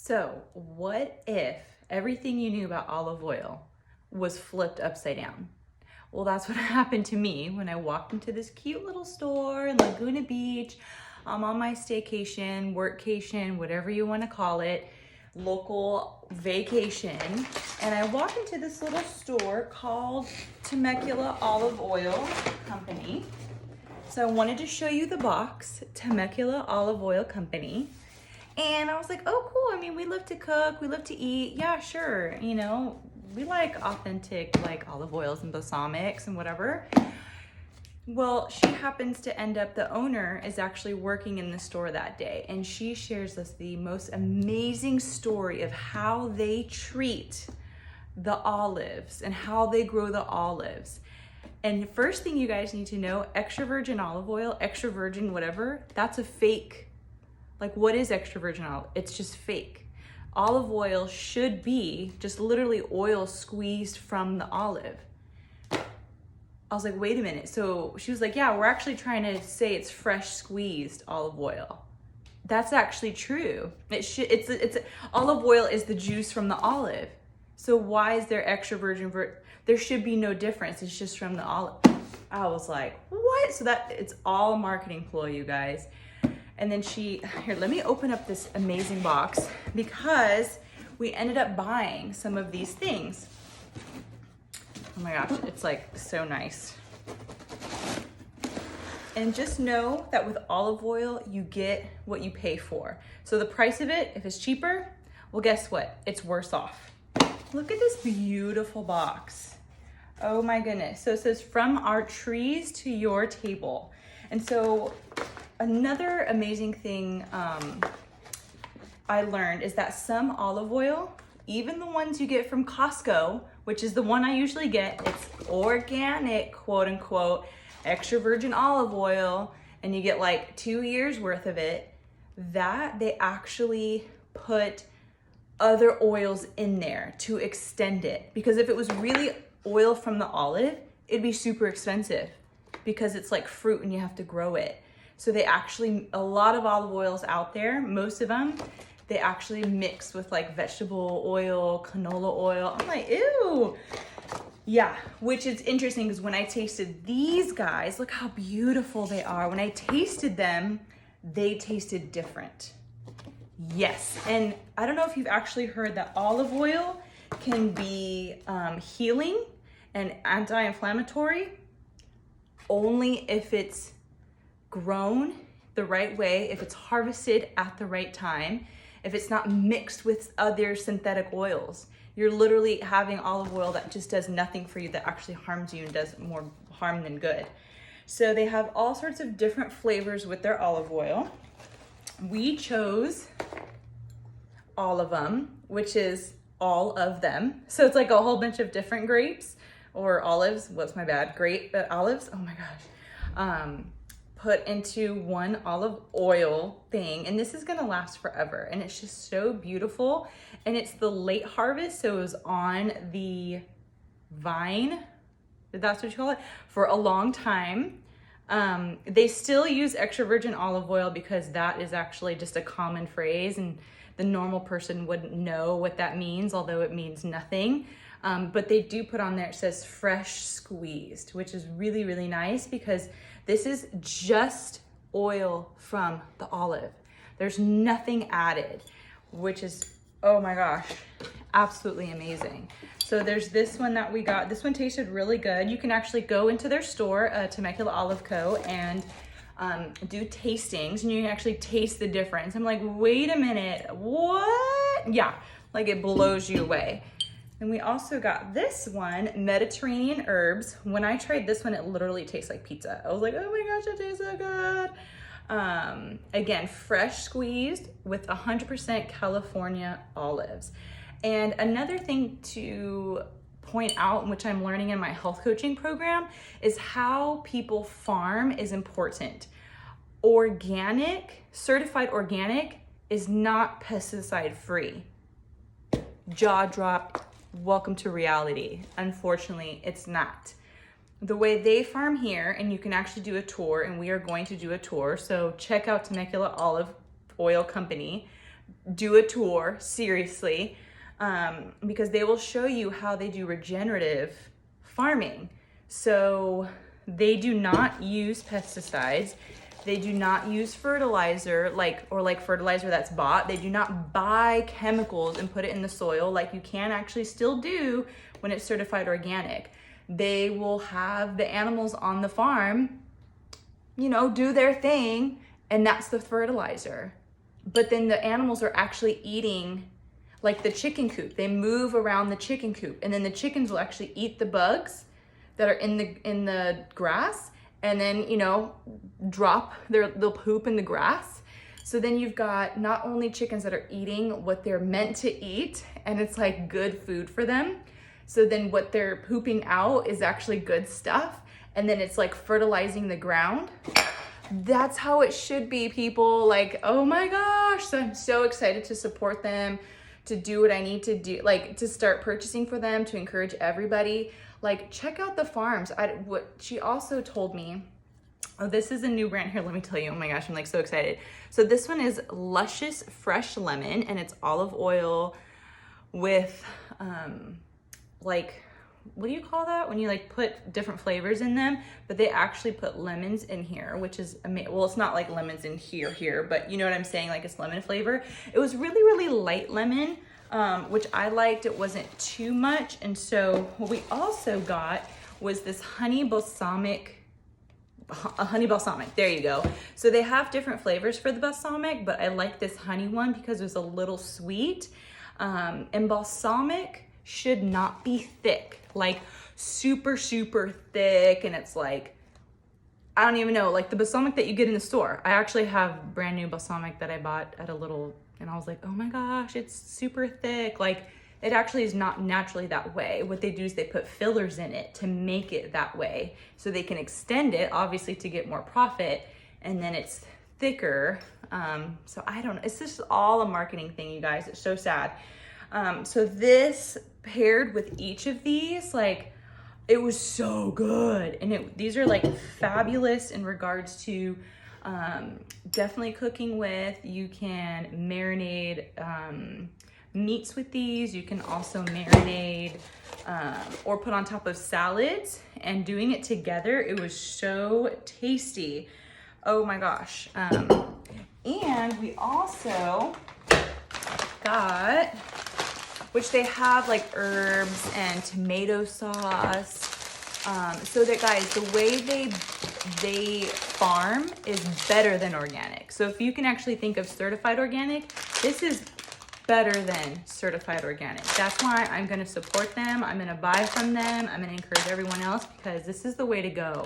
So, what if everything you knew about olive oil was flipped upside down? Well, that's what happened to me when I walked into this cute little store in Laguna Beach. I'm on my staycation, workcation, whatever you want to call it, local vacation. And I walked into this little store called Temecula Olive Oil Company. So I wanted to show you the box, Temecula Olive Oil Company. And I was like, oh, cool. I mean, we love to cook. We love to eat. Yeah, sure. You know, we like authentic, like olive oils and balsamics and whatever. Well, she happens to end up, the owner is actually working in the store that day. And she shares us the most amazing story of how they treat the olives and how they grow the olives. And the first thing you guys need to know, extra virgin olive oil, extra virgin whatever, that's a fake. Like, what is extra virgin olive? It's just fake. Olive oil should be just literally oil squeezed from the olive. I was like, wait a minute. So she was like, yeah, we're actually trying to say it's fresh squeezed olive oil. That's actually true. It's olive oil is the juice from the olive. So why is there extra virgin? There should be no difference. It's just from the olive. I was like, what? So that it's all a marketing ploy, you guys. And then here, let me open up this amazing box because we ended up buying some of these things. Oh my gosh, it's like so nice. And just know that with olive oil, you get what you pay for. So the price of it, if it's cheaper, well, guess what? It's worse off. Look at this beautiful box. Oh my goodness. So it says from our trees to your table. And so another amazing thing I learned is that some olive oil, even the ones you get from Costco, which is the one I usually get, it's organic, quote unquote, extra virgin olive oil, and you get like 2 years worth of it, that they actually put other oils in there to extend it. Because if it was really oil from the olive, it'd be super expensive because it's like fruit and you have to grow it. So they actually, a lot of olive oils out there, most of them, they actually mix with like vegetable oil, canola oil. I'm like, ew. Yeah, which is interesting because when I tasted these guys, look how beautiful they are. When I tasted them, they tasted different. Yes, and I don't know if you've actually heard that olive oil can be healing and anti-inflammatory only if it's grown the right way, if it's harvested at the right time, if it's not mixed with other synthetic oils. You're literally having olive oil that just does nothing for you, that actually harms you and does more harm than good. So they have all sorts of different flavors with their olive oil. We chose all of them, which is all of them. So it's like a whole bunch of different grapes or olives. What's my bad? Olives. Oh my gosh. Put into one olive oil thing, and this is gonna last forever, and it's just so beautiful. And it's the late harvest, so it was on the vine, if that's what you call it, for a long time. They still use extra virgin olive oil because that is actually just a common phrase, and the normal person wouldn't know what that means, although it means nothing. But they do put on there, it says fresh squeezed, which is really, really nice because this is just oil from the olive. There's nothing added, which is, oh my gosh, absolutely amazing. So there's this one that we got. This one tasted really good. You can actually go into their store, Temecula Olive Co., and do tastings, and you can actually taste the difference. I'm like, wait a minute, what? Yeah, like it blows you away. And we also got this one, Mediterranean herbs. When I tried this one, it literally tastes like pizza. I was like, oh my gosh, it tastes so good. Again, fresh squeezed with 100% California olives. And another thing to point out, which I'm learning in my health coaching program, is how people farm is important. Organic, certified organic, is not pesticide free. Jaw drop. Welcome to reality. Unfortunately, it's not. The way they farm here, and you can actually do a tour, and we are going to do a tour, so check out Temecula Olive Oil Company. do a tour, seriously, because they will show you how they do regenerative farming. So they do not use pesticides. They do not use fertilizer, like fertilizer that's bought. They do not buy chemicals and put it in the soil like you can actually still do when it's certified organic. They will have the animals on the farm, you know, do their thing, and that's the fertilizer. But then the animals are actually eating, like the chicken coop. They move around the chicken coop, and then the chickens will actually eat the bugs that are in the grass, and then, you know, drop they'll poop in the grass. So then you've got not only chickens that are eating what they're meant to eat, and it's like good food for them. So then what they're pooping out is actually good stuff, and then it's like fertilizing the ground. That's how it should be, people. Like, oh my gosh. So I'm so excited to support them, to do what I need to do, like to start purchasing for them, to encourage everybody. Like, check out the farms. What she also told me, oh, this is a new brand here. Let me tell you, oh my gosh, I'm like so excited. So this one is Luscious Fresh Lemon, and it's olive oil with, like, what do you call that? When you like put different flavors in them, but they actually put lemons in here, which is amazing. Well, it's not like lemons in here, but you know what I'm saying? Like, it's lemon flavor. It was really, really light lemon, which I liked. It wasn't too much. And so what we also got was this honey balsamic, there you go. So they have different flavors for the balsamic, but I like this honey one because it was a little sweet. And balsamic should not be thick, like super, super thick. And it's like, I don't even know, like the balsamic that you get in the store. I actually have brand new balsamic that I bought at a little, and I was like, oh my gosh, it's super thick. Like, it actually is not naturally that way. What they do is they put fillers in it to make it that way, so they can extend it, obviously, to get more profit, and then it's thicker. So I don't know, it's just all a marketing thing, you guys. It's so sad. So this paired with each of these, like, it was so good. And these are like fabulous in regards to definitely cooking with. You can marinate meats with these. You can also marinate or put on top of salads, and doing it together, it was so tasty. Oh my gosh. And we also got, which they have like herbs and tomato sauce. So that, guys, the way they farm is better than organic. So if you can actually think of certified organic, this is better than certified organic. That's why I'm gonna support them. I'm gonna buy from them. I'm gonna encourage everyone else, because this is the way to go.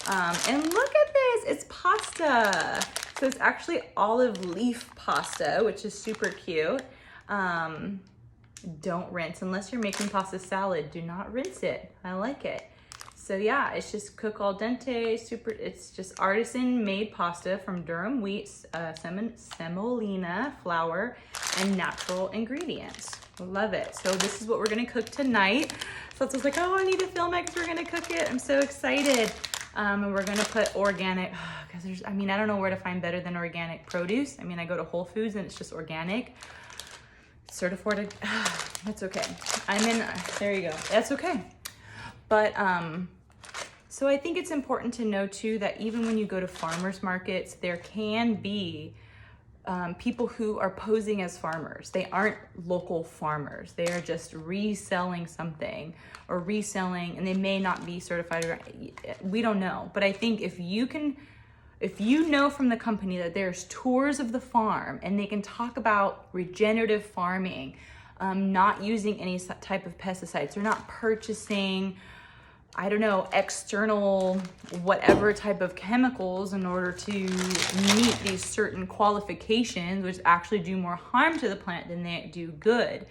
And look at this, it's pasta. So it's actually olive leaf pasta, which is super cute. Don't rinse unless you're making pasta salad. Do not rinse it. I like it. So yeah, it's just cook al dente, super. It's just artisan made pasta from durum wheat, semolina flour, and natural ingredients. Love it. So this is what we're gonna cook tonight. So I was like, oh, I need to film it because we're gonna cook it. I'm so excited. And we're gonna put organic, because there's, I mean, I don't know where to find better than organic produce. I mean, I go to Whole Foods and it's just organic. Certified, that's okay. There you go, that's okay. But, so I think it's important to know too, that even when you go to farmers markets, there can be people who are posing as farmers. They aren't local farmers. They are just reselling something, or reselling, and they may not be certified. We don't know. But I think if you know from the company that there's tours of the farm and they can talk about regenerative farming, not using any type of pesticides, they're not purchasing, I don't know, external whatever type of chemicals in order to meet these certain qualifications, which actually do more harm to the plant than they do good.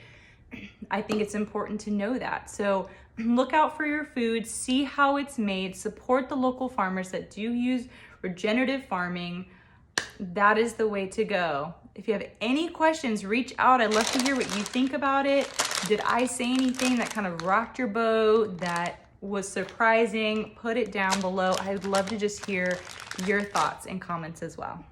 I think it's important to know that. So look out for your food, see how it's made, support the local farmers that do use regenerative farming. That is the way to go. If you have any questions, reach out. I'd love to hear what you think about it. Did I say anything that kind of rocked your boat, that was surprising? Put it down below. I'd love to just hear your thoughts and comments as well.